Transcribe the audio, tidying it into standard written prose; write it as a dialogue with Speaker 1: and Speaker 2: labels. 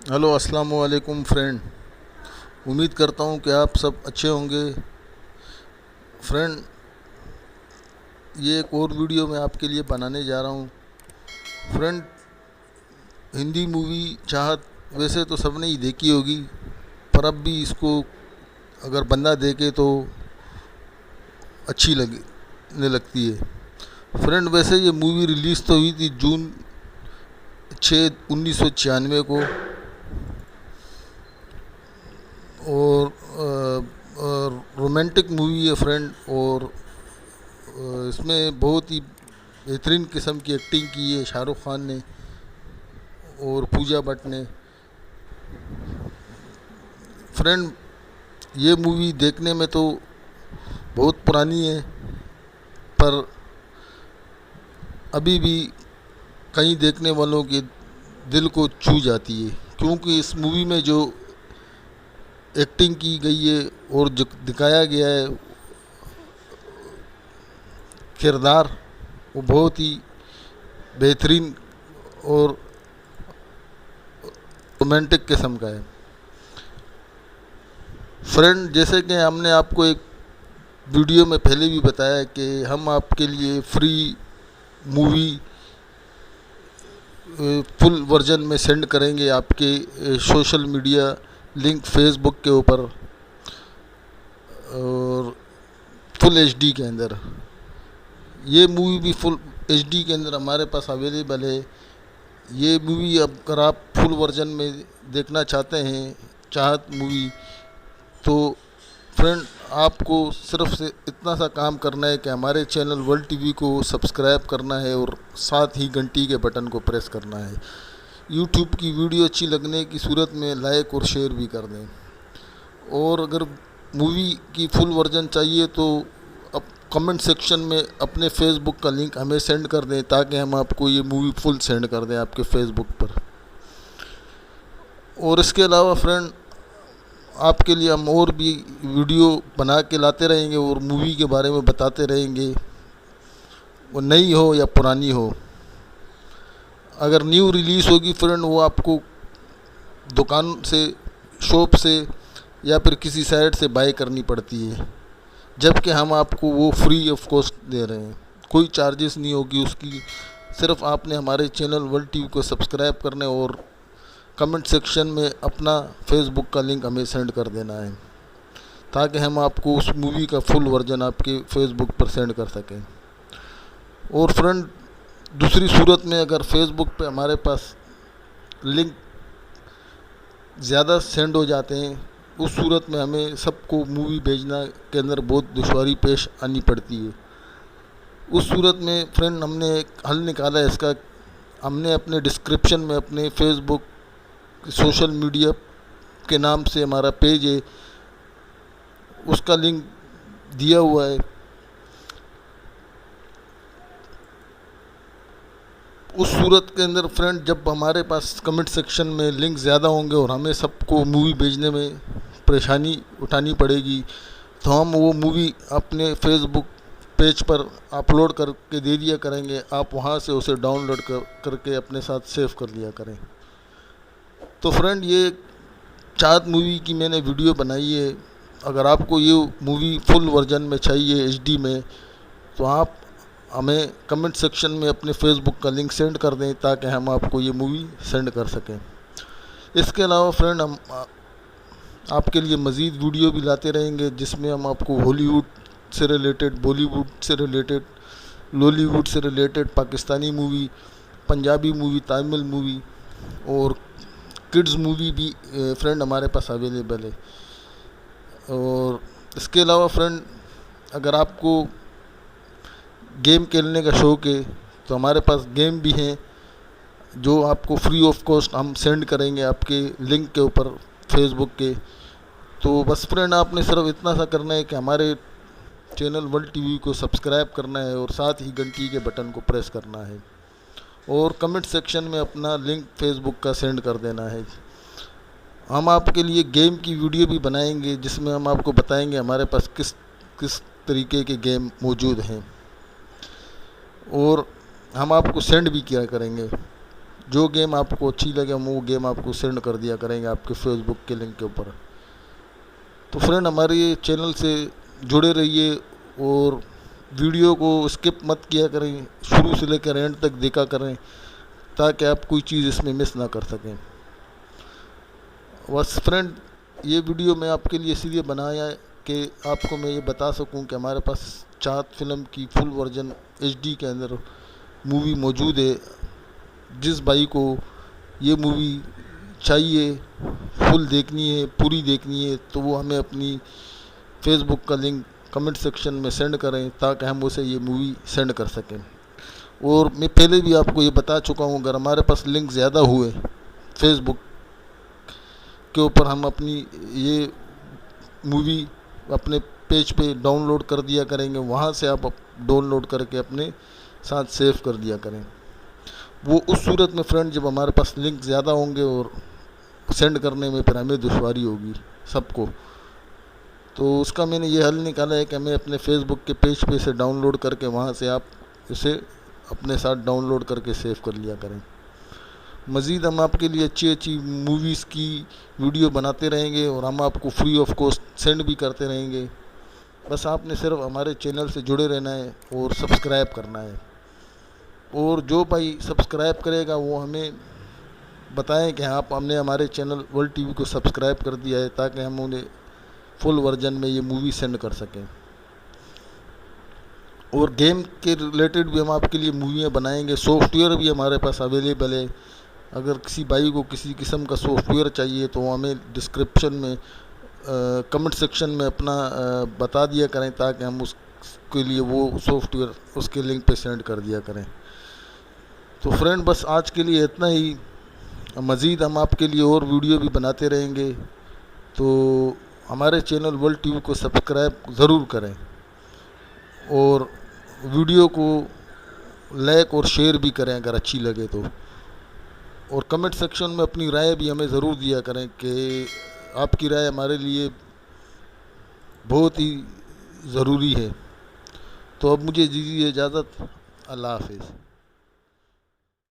Speaker 1: Hello अस्सलाम वालेकुम friend. उम्मीद करता हूँ कि आप सब अच्छे होंगे। फ्रेंड, ये एक और वीडियो मैं आपके लिए बनाने जा रहा हूँ। फ्रेंड, हिंदी मूवी चाहत वैसे तो सबने ही देखी होगी, पर अब भी इसको अगर बंदा देखे तो अच्छी लगने लगती है। फ्रेंड, वैसे ये मूवी रिलीज़ तो हुई थी जून 6 1996 को। और रोमांटिक मूवी है फ्रेंड। और इसमें बहुत ही बेहतरीन किस्म की एक्टिंग की है शाहरुख खान ने और पूजा भट्ट ने। फ्रेंड, ये मूवी देखने में तो बहुत पुरानी है, पर अभी भी कई देखने वालों के दिल को छू जाती है, क्योंकि इस मूवी में जो एक्टिंग की गई है और जो दिखाया गया है किरदार, वो बहुत ही बेहतरीन और रोमांटिक किस्म का है। फ्रेंड, जैसे कि हमने आपको एक वीडियो में पहले भी बताया कि हम आपके लिए फ्री मूवी फुल वर्जन में सेंड करेंगे आपके सोशल मीडिया लिंक फेसबुक के ऊपर, और फुल एचडी के अंदर। ये मूवी भी फुल एचडी के अंदर हमारे पास अवेलेबल है। ये मूवी अब अगर आप फुल वर्जन में देखना चाहते हैं चाहत मूवी, तो फ्रेंड आपको सिर्फ से इतना सा काम करना है कि हमारे चैनल वर्ल्ड टीवी को सब्सक्राइब करना है और साथ ही घंटी के बटन को प्रेस करना है। यूट्यूब की वीडियो अच्छी लगने की सूरत में लाइक और शेयर भी कर दें। और अगर मूवी की फुल वर्जन चाहिए तो अब कमेंट सेक्शन में अपने फेसबुक का लिंक हमें सेंड कर दें, ताकि हम आपको ये मूवी फुल सेंड कर दें आपके फेसबुक पर। और इसके अलावा फ्रेंड, आपके लिए हम और भी वीडियो बना के लाते रहेंगे और मूवी के बारे में बताते रहेंगे, वो नई हो या पुरानी हो। अगर न्यू रिलीज़ होगी फ्रेंड, वो आपको दुकान से, शॉप से या फिर किसी साइट से बाय करनी पड़ती है, जबकि हम आपको वो फ्री ऑफ कॉस्ट दे रहे हैं। कोई चार्जेस नहीं होगी उसकी। सिर्फ आपने हमारे चैनल वर्ल्ड टीवी को सब्सक्राइब करने और कमेंट सेक्शन में अपना फेसबुक का लिंक हमें सेंड कर देना है, ताकि हम आपको उस मूवी का फुल वर्जन आपके फेसबुक पर सेंड कर सकें। और फ्रेंड, दूसरी सूरत में अगर फेसबुक पे हमारे पास लिंक ज़्यादा सेंड हो जाते हैं, उस सूरत में हमें सबको मूवी भेजना के अंदर बहुत दुश्वारी पेश आनी पड़ती है। उस सूरत में फ्रेंड हमने एक हल निकाला है इसका। हमने अपने डिस्क्रिप्शन में अपने फेसबुक सोशल मीडिया के नाम से हमारा पेज है, उसका लिंक दिया हुआ है। उस सूरत के अंदर फ्रेंड, जब हमारे पास कमेंट सेक्शन में लिंक ज़्यादा होंगे और हमें सबको मूवी भेजने में परेशानी उठानी पड़ेगी, तो हम वो मूवी अपने फेसबुक पेज पर अपलोड करके दे दिया करेंगे। आप वहाँ से उसे डाउनलोड करके अपने साथ सेव कर लिया करें। तो फ्रेंड, ये चाहत मूवी की मैंने वीडियो बनाई है। अगर आपको ये मूवी फुल वर्जन में चाहिए एचडी में, तो आप हमें कमेंट सेक्शन में अपने फेसबुक का लिंक सेंड कर दें, ताकि हम आपको ये मूवी सेंड कर सकें। इसके अलावा फ्रेंड, हम आपके लिए मज़ीद वीडियो भी लाते रहेंगे, जिसमें हम आपको हॉलीवुड से रिलेटेड, बॉलीवुड से रिलेटेड, लॉलीवुड से related, Pakistani movie, Punjabi movie, Tamil movie और किड्स मूवी भी फ्रेंड हमारे पास अवेलेबल है। और इसके अलावा फ्रेंड, अगर आपको गेम खेलने का शौक़ है, तो हमारे पास गेम भी हैं जो आपको फ्री ऑफ कॉस्ट हम सेंड करेंगे आपके लिंक के ऊपर फेसबुक के। तो बस फ्रेंड, आपने सिर्फ इतना सा करना है कि हमारे चैनल वर्ल्ड टीवी को सब्सक्राइब करना है और साथ ही घंटी के बटन को प्रेस करना है और कमेंट सेक्शन में अपना लिंक फेसबुक का सेंड कर देना है। हम आपके लिए गेम की वीडियो भी बनाएंगे, जिसमें हम आपको बताएंगे हमारे पास किस किस तरीके के गेम मौजूद हैं, और हम आपको सेंड भी किया करेंगे। जो गेम आपको अच्छी लगे हम वो गेम आपको सेंड कर दिया करेंगे आपके फेसबुक के लिंक के ऊपर। तो फ्रेंड हमारे चैनल से जुड़े रहिए और वीडियो को स्किप मत किया करें, शुरू से लेकर एंड तक देखा करें ताकि आप कोई चीज़ इसमें मिस ना कर सकें। बस फ्रेंड ये वीडियो मैं आपके लिए इसलिए बनाया है कि आपको मैं ये बता सकूं कि हमारे पास चाहत फिल्म की फुल वर्जन HD के अंदर मूवी मौजूद है। जिस भाई को ये मूवी चाहिए, फुल देखनी है, पूरी देखनी है, तो वो हमें अपनी फेसबुक का लिंक कमेंट सेक्शन में सेंड करें ताकि हम उसे ये मूवी सेंड कर सकें। और मैं पहले भी आपको ये बता चुका हूँ, अगर हमारे पास लिंक ज़्यादा हुए फेसबुक के ऊपर हम अपनी ये मूवी अपने पेज पे डाउनलोड कर दिया करेंगे, वहाँ से आप डाउनलोड करके अपने साथ सेव कर दिया करें। वो उस सूरत में फ्रेंड जब हमारे पास लिंक ज़्यादा होंगे और सेंड करने में फिर हमें दुश्वारी होगी सबको, तो उसका मैंने ये हल निकाला है कि हमें अपने फेसबुक के पेज पे से डाउनलोड करके वहाँ से आप इसे अपने साथ डाउनलोड करके सेव कर लिया करें। मज़ीद हम आपके लिए अच्छी अच्छी मूवीज़ की वीडियो बनाते रहेंगे और हम आपको फ्री ऑफ कॉस्ट सेंड भी करते रहेंगे। बस आपने सिर्फ हमारे चैनल से जुड़े रहना है और सब्सक्राइब करना है। और जो भाई सब्सक्राइब करेगा वो हमें बताएं कि आप हमने हमारे चैनल वर्ल्ड टीवी को सब्सक्राइब कर दिया है ताकि हम उन्हें फुल वर्जन में ये मूवी सेंड कर सकें। और गेम के रिलेटेड भी हम आपके लिए मूवियाँ बनाएंगे। सॉफ्टवेयर भी हमारे पास अवेलेबल है। अगर किसी भाई को किसी किस्म का सॉफ्टवेयर चाहिए तो हमें डिस्क्रिप्शन में कमेंट सेक्शन में अपना बता दिया करें ताकि हम उसके लिए वो सॉफ्टवेयर उसके लिंक पे सेंड कर दिया करें। तो फ्रेंड बस आज के लिए इतना ही। मज़ीद हम आपके लिए और वीडियो भी बनाते रहेंगे, तो हमारे चैनल वर्ल्ड टीवी को सब्सक्राइब ज़रूर करें और वीडियो को लाइक और शेयर भी करें अगर अच्छी लगे तो। और कमेंट सेक्शन में अपनी राय भी हमें ज़रूर दिया करें कि आपकी राय हमारे लिए बहुत ही ज़रूरी है। तो अब मुझे दीजिए इजाज़त। अल्लाह हाफिज़।